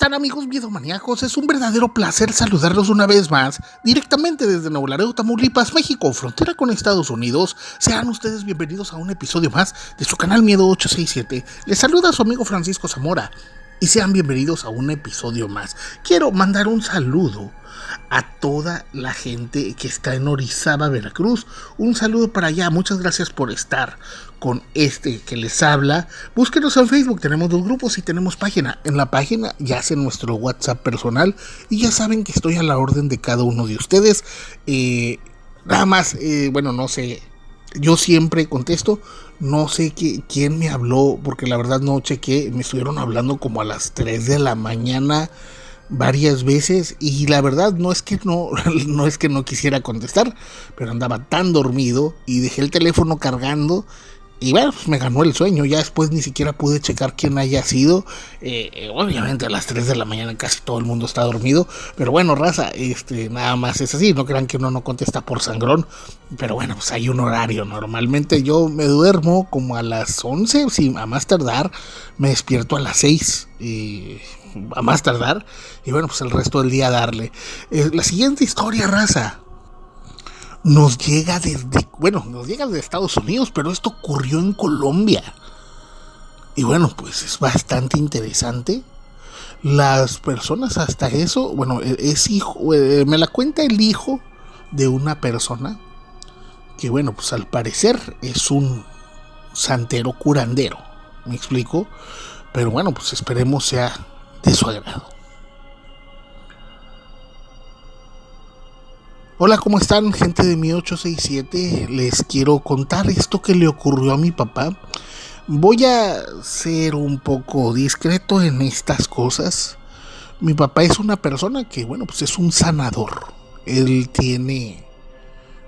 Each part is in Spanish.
están, amigos miedomaníacos? Es un verdadero placer saludarlos una vez más, directamente desde Nuevo Laredo, Tamaulipas, México, frontera con Estados Unidos. Sean ustedes bienvenidos a un episodio más de su canal Miedo 867. Les saluda su amigo Francisco Zamora y sean bienvenidos a un episodio más. Quiero mandar un saludo a toda la gente que está en Orizaba, Veracruz. Un saludo para allá, muchas gracias por estar con este que les habla. Búsquenos en Facebook, tenemos 2 grupos y tenemos página. En la página ya sé nuestro WhatsApp personal y ya saben que estoy a la orden de cada uno de ustedes. Nada más, no sé, yo siempre contesto. No sé quién me habló, porque la verdad no chequé. Me estuvieron hablando como a las 3 de la mañana varias veces y la verdad no es que no quisiera contestar, pero andaba tan dormido y dejé el teléfono cargando y bueno, pues me ganó el sueño. Ya después ni siquiera pude checar quién haya sido. Obviamente a las 3 de la mañana casi todo el mundo está dormido, pero bueno, raza, nada más es así, no crean que uno no contesta por sangrón, pero bueno, pues hay un horario. Normalmente yo me duermo como a las 11, sí, a más tardar, me despierto a las 6, a más tardar, y bueno, pues el resto del día darle. La siguiente historia, raza, nos llega desde Estados Unidos, pero esto ocurrió en Colombia. Y bueno, pues es bastante interesante. Las personas hasta eso, es hijo, me la cuenta el hijo de una persona que bueno, pues al parecer es un santero curandero, ¿me explico? Pero bueno, pues esperemos sea de su agrado. Hola, ¿cómo están, gente de mi 867? Les quiero contar esto que le ocurrió a mi papá. Voy a ser un poco discreto en estas cosas. Mi papá es una persona que, pues es un sanador. Él tiene...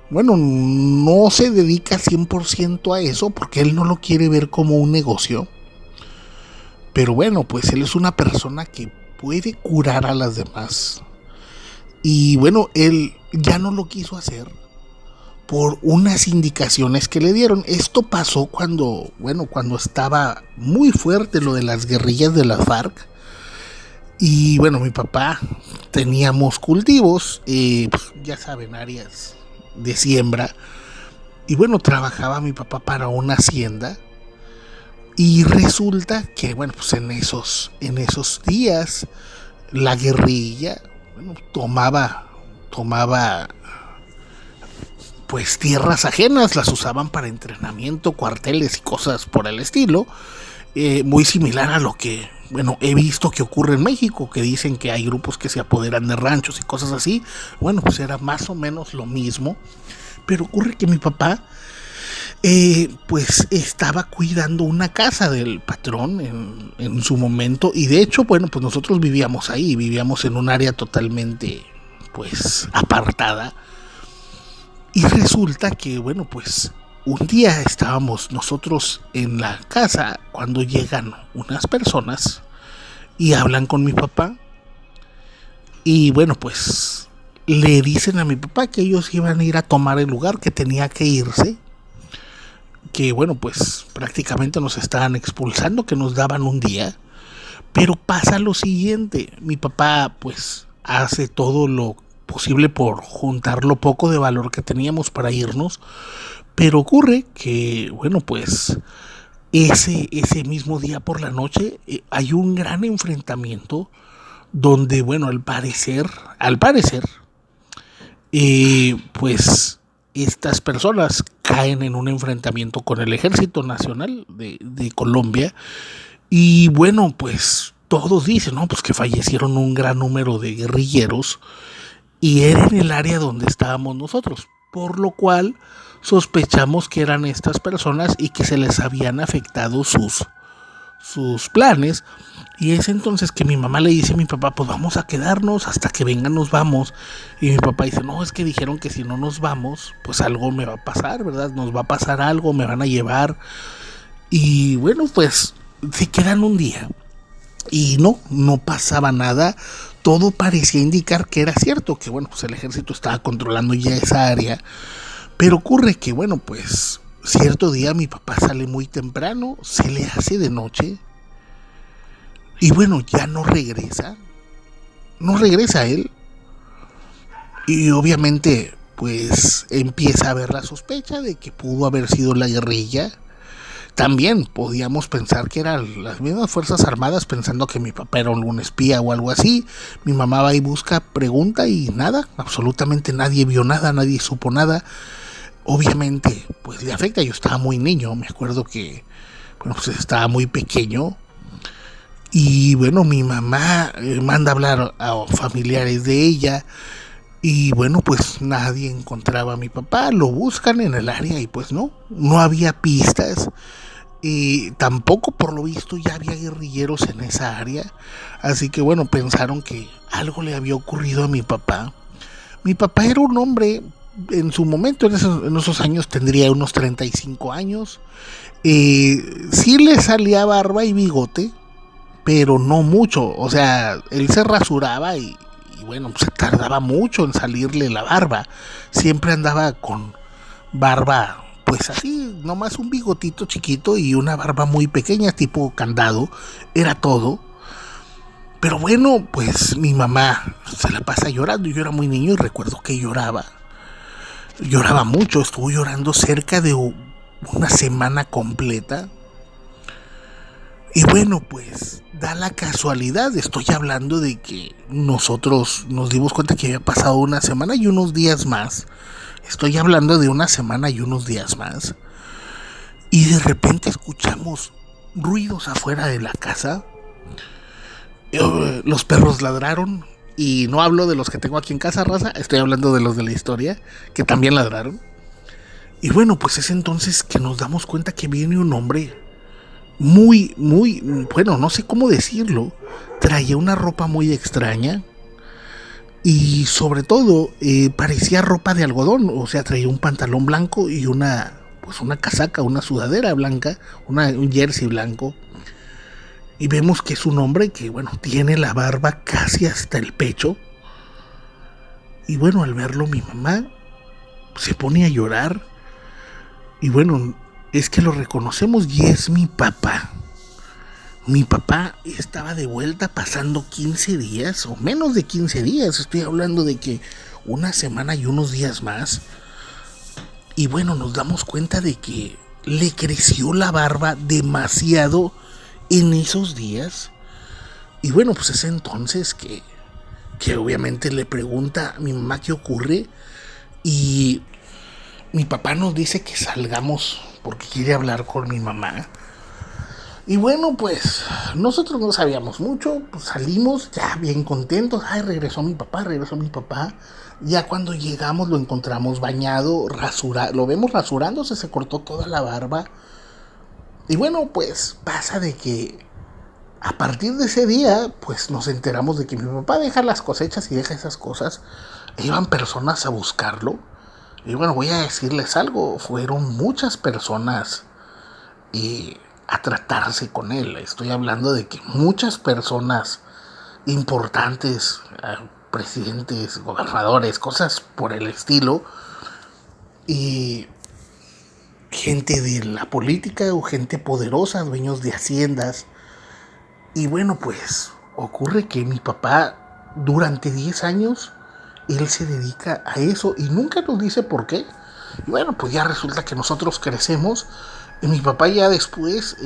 no se dedica 100% a eso porque él no lo quiere ver como un negocio. Pero pues él es una persona que puede curar a las demás. Y él ya no lo quiso hacer por unas indicaciones que le dieron. Esto pasó cuando estaba muy fuerte lo de las guerrillas de la FARC. Y mi papá teníamos cultivos, ya saben, áreas de siembra. Y trabajaba mi papá para una hacienda. Y resulta que en esos días la guerrilla tomaba pues tierras ajenas, las usaban para entrenamiento, cuarteles y cosas por el estilo, muy similar a lo que he visto que ocurre en México, que dicen que hay grupos que se apoderan de ranchos y cosas así. Pues era más o menos lo mismo, pero ocurre que mi papá pues estaba cuidando una casa del patrón en su momento, y de hecho pues nosotros vivíamos ahí, vivíamos en un área totalmente pues apartada. Y resulta que pues un día estábamos nosotros en la casa cuando llegan unas personas y hablan con mi papá, y pues le dicen a mi papá que ellos iban a ir a tomar el lugar, que tenía que irse, que pues prácticamente nos estaban expulsando, que nos daban un día. Pero pasa lo siguiente: mi papá pues hace todo lo posible por juntar lo poco de valor que teníamos para irnos, pero ocurre que pues ese mismo día por la noche hay un gran enfrentamiento donde al parecer pues estas personas caen en un enfrentamiento con el Ejército Nacional de Colombia. Y pues todos dicen, pues que fallecieron un gran número de guerrilleros, y era en el área donde estábamos nosotros, por lo cual sospechamos que eran estas personas y que se les habían afectado sus planes. Y es entonces que mi mamá le dice a mi papá: pues vamos a quedarnos, hasta que vengan nos vamos. Y mi papá dice: no, es que dijeron que si no nos vamos, pues algo me va a pasar, ¿verdad? Nos va a pasar algo, me van a llevar. Y pues se quedan un día y no pasaba nada. Todo parecía indicar que era cierto, que pues el ejército estaba controlando ya esa área. Pero ocurre que pues cierto día mi papá sale muy temprano, se le hace de noche, Y bueno, ya no regresa él. Y obviamente pues empieza a haber la sospecha de que pudo haber sido la guerrilla. También podíamos pensar que eran las mismas Fuerzas Armadas, pensando que mi papá era un espía o algo así. Mi mamá va y busca, pregunta y nada, absolutamente nadie vio nada, nadie supo nada. Obviamente pues le afecta, yo estaba muy niño, me acuerdo que bueno, pues estaba muy pequeño. Y bueno, mi mamá manda a hablar a familiares de ella. Y bueno, pues nadie encontraba a mi papá, lo buscan en el área y pues no había pistas. Y tampoco por lo visto ya había guerrilleros en esa área. Así que bueno, pensaron que algo le había ocurrido a mi papá. Mi papá era un hombre, en su momento, en esos años tendría unos 35 años. Sí le salía barba y bigote, pero no mucho. O sea, él se rasuraba y bueno, se tardaba mucho en salirle la barba. Siempre andaba con barba, pues así, nomás un bigotito chiquito y una barba muy pequeña, tipo candado. Era todo. Pero bueno, pues mi mamá se la pasa llorando. Yo era muy niño y recuerdo que lloraba. Lloraba mucho, estuvo llorando cerca de una semana completa. Y bueno, pues da la casualidad, estoy hablando de que nosotros nos dimos cuenta que había pasado una semana y unos días más. Estoy hablando de una semana y unos días más. Y de repente escuchamos ruidos afuera de la casa. Los perros ladraron. Y no hablo de los que tengo aquí en casa, raza. Estoy hablando de los de la historia, que también ladraron. Y bueno, pues es entonces que nos damos cuenta que viene un hombre bueno, no sé cómo decirlo. Traía una ropa muy extraña. Y sobre todo, parecía ropa de algodón. O sea, traía un pantalón blanco y una casaca, una sudadera blanca, un jersey blanco. Y vemos que es un hombre que, bueno, tiene la barba casi hasta el pecho. Y bueno, al verlo mi mamá se pone a llorar. Y bueno, es que lo reconocemos y es mi papá. Mi papá estaba de vuelta pasando 15 días, o menos de 15 días. Estoy hablando de que una semana y unos días más. Y bueno, nos damos cuenta de que le creció la barba demasiado en esos días. Y bueno, pues es entonces que obviamente le pregunta a mi mamá qué ocurre. Y mi papá nos dice que salgamos porque quiere hablar con mi mamá. Y bueno, pues nosotros no sabíamos mucho, pues salimos ya bien contentos. Ay, regresó mi papá. Ya cuando llegamos lo encontramos bañado, lo vemos rasurándose, se cortó toda la barba. Y bueno, pues pasa de que a partir de ese día, pues nos enteramos de que mi papá deja las cosechas y deja esas cosas. Iban personas a buscarlo. Y bueno, voy a decirles algo, fueron muchas personas a tratarse con él. Estoy hablando de que muchas personas importantes, presidentes, gobernadores, cosas por el estilo, y gente de la política o gente poderosa, dueños de haciendas. Y bueno, pues ocurre que mi papá durante 10 años, él se dedica a eso y nunca nos dice por qué. Y bueno, pues ya resulta que nosotros crecemos. Y mi papá ya después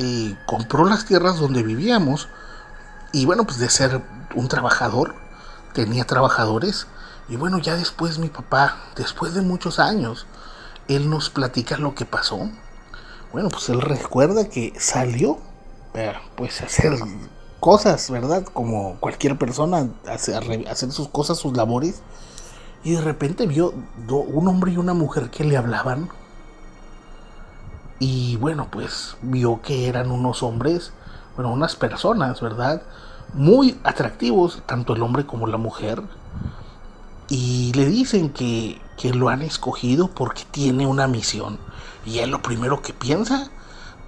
compró las tierras donde vivíamos. Y bueno, pues de ser un trabajador, tenía trabajadores. Y bueno, ya después mi papá, después de muchos años, él nos platica lo que pasó. Bueno, pues él recuerda que salió pues a hacer cosas, ¿verdad? Como cualquier persona, hacer sus cosas, sus labores. Y de repente vio un hombre y una mujer que le hablaban. Y bueno, pues vio que eran unos hombres, bueno, unas personas, ¿verdad? Muy atractivos, tanto el hombre como la mujer. Y le dicen que lo han escogido porque tiene una misión. Y él lo primero que piensa,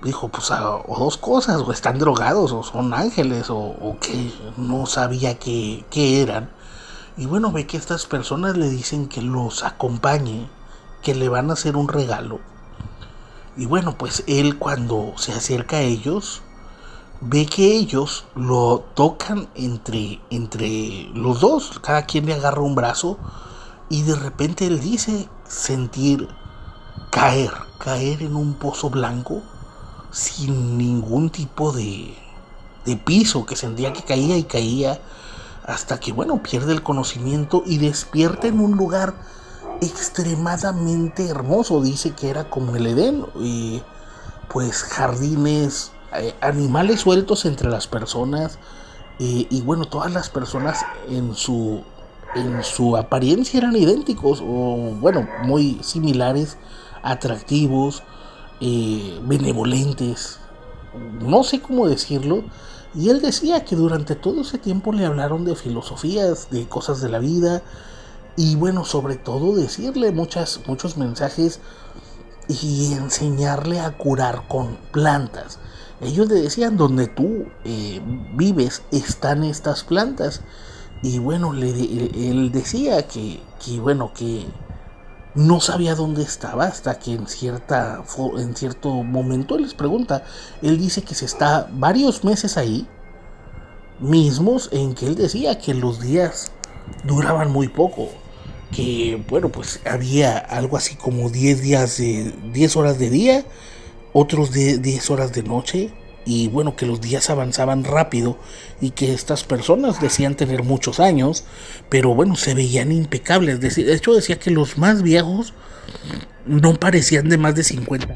dijo, pues o dos cosas, o están drogados, o son ángeles, o que no sabía qué eran. Y bueno, ve que estas personas le dicen que los acompañe, que le van a hacer un regalo. Y bueno, pues él cuando se acerca a ellos, ve que ellos lo tocan entre los dos, cada quien le agarra un brazo y de repente él dice sentir caer en un pozo blanco sin ningún tipo de piso, que sentía que caía y caía hasta que, bueno, pierde el conocimiento y despierta en un lugar extremadamente hermoso. Dice que era como el Edén, pues jardines, animales sueltos entre las personas, y bueno, todas las personas en su apariencia eran idénticos o bueno, muy similares, atractivos, benevolentes, no sé cómo decirlo. Y él decía que durante todo ese tiempo le hablaron de filosofías, de cosas de la vida, y bueno, sobre todo decirle muchos mensajes y enseñarle a curar con plantas. Ellos le decían, donde tú vives están estas plantas. Y bueno, él decía bueno, que no sabía dónde estaba hasta que en cierto momento él les pregunta. Él dice que se está varios meses ahí mismos en que él decía que los días duraban muy poco, que bueno, pues había algo así como 10 horas de día, otros de 10 horas de noche, y bueno, que los días avanzaban rápido y que estas personas decían tener muchos años, pero bueno, se veían impecables. De hecho decía que los más viejos no parecían de más de 50.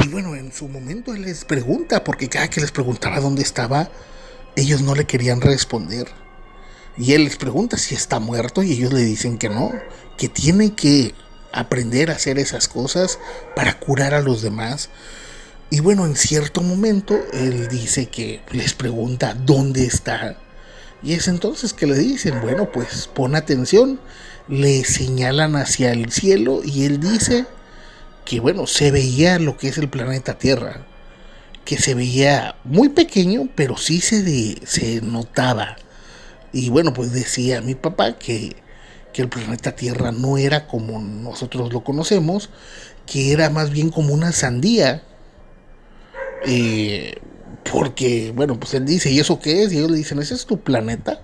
Y bueno, en su momento él les pregunta, porque cada que les preguntaba dónde estaba, ellos no le querían responder. Y él les pregunta si está muerto y ellos le dicen que no, que tiene que aprender a hacer esas cosas para curar a los demás. Y bueno, en cierto momento él dice que les pregunta dónde está. Y es entonces que le dicen, bueno, pues pon atención. Le señalan hacia el cielo y él dice que bueno, se veía lo que es el planeta Tierra, que se veía muy pequeño, pero sí se notaba. Y bueno, pues decía mi papá que el planeta Tierra no era como nosotros lo conocemos, que era más bien como una sandía. eh, Porque, bueno, pues él dice, ¿y eso qué es? Y ellos le dicen, ¿ese es tu planeta?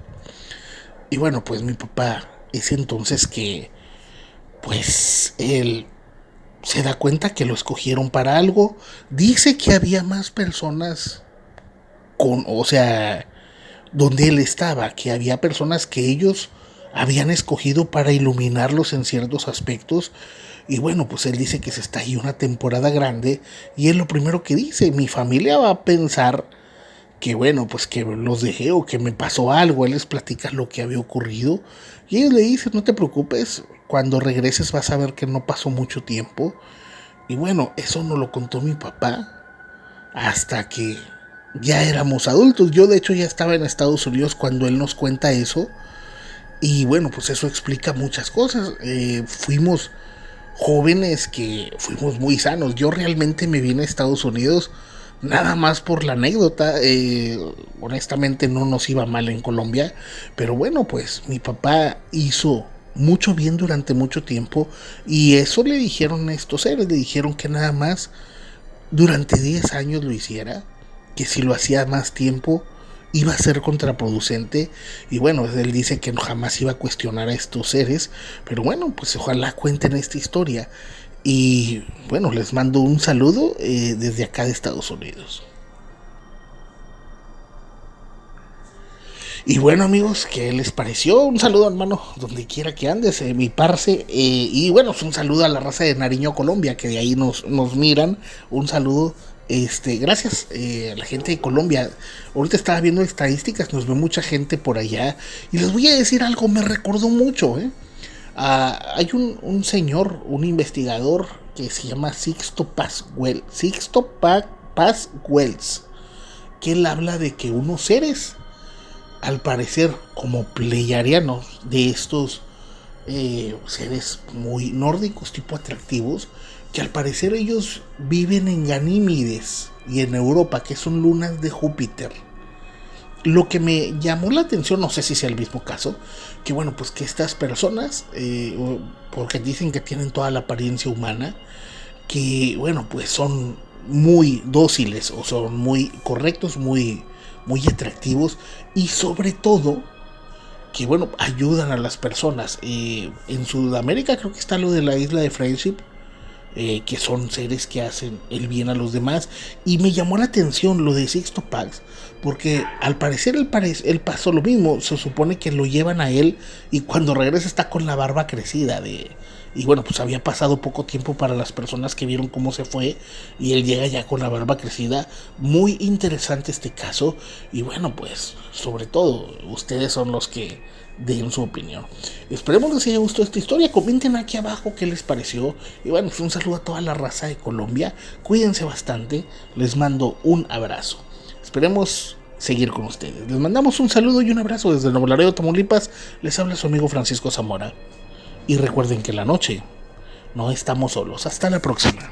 Y bueno, pues mi papá es entonces que, pues él se da cuenta que lo escogieron para algo. Dice que había más personas o sea, donde él estaba, que había personas que ellos habían escogido para iluminarlos en ciertos aspectos. Y bueno, pues él dice que se está ahí una temporada grande y es lo primero que dice, mi familia va a pensar que bueno, pues que los dejé o que me pasó algo. Él les platica lo que había ocurrido y ellos le dicen, no te preocupes, cuando regreses vas a ver que no pasó mucho tiempo. Y bueno, eso nos lo contó mi papá hasta que ya éramos adultos. Yo de hecho ya estaba en Estados Unidos cuando él nos cuenta eso. Y bueno, pues eso explica muchas cosas. Fuimos jóvenes que fuimos muy sanos. Yo realmente me vine a Estados Unidos nada más por la anécdota. Honestamente no nos iba mal en Colombia. Pero bueno, pues mi papá hizo mucho bien durante mucho tiempo. Y eso le dijeron a estos seres. Le dijeron que nada más durante 10 años lo hiciera, que si lo hacía más tiempo iba a ser contraproducente. Y bueno, él dice que jamás iba a cuestionar a estos seres, pero bueno, pues ojalá cuenten esta historia. Y bueno, les mando un saludo desde acá de Estados Unidos. Y bueno, amigos, ¿qué les pareció? Un saludo, hermano, donde quiera que andes, mi parce. Y bueno, un saludo a la raza de Nariño, Colombia, que de ahí nos miran. Un saludo, gracias a la gente de Colombia. Ahorita estaba viendo estadísticas, nos ve mucha gente por allá. Y les voy a decir algo, me recordó mucho, ¿eh? Hay un señor, un investigador que se llama Paz Wells, que él habla de que unos seres, al parecer como pleiadianos, de estos seres muy nórdicos, tipo atractivos, que al parecer ellos viven en Ganímedes y en Europa, que son lunas de Júpiter. Lo que me llamó la atención, no sé si sea el mismo caso, que bueno, pues que estas personas, porque dicen que tienen toda la apariencia humana, que bueno, pues son muy dóciles o son muy correctos, muy atractivos y sobre todo que bueno, ayudan a las personas. En Sudamérica creo que está lo de la isla de Friendship, que son seres que hacen el bien a los demás. Y me llamó la atención lo de Sixto Pax, porque al parecer él pasó lo mismo. Se supone que lo llevan a él y cuando regresa está con la barba crecida y bueno, pues había pasado poco tiempo para las personas que vieron cómo se fue y él llega ya con la barba crecida. Muy interesante este caso y bueno, pues sobre todo ustedes son los que den su opinión. Esperemos que les haya gustado esta historia. Comenten aquí abajo qué les pareció. Y bueno, pues un saludo a toda la raza de Colombia. Cuídense bastante. Les mando un abrazo. Esperemos seguir con ustedes. Les mandamos un saludo y un abrazo desde Nuevo Laredo, Tamaulipas. Les habla su amigo Francisco Zamora. Y recuerden que en la noche no estamos solos. Hasta la próxima.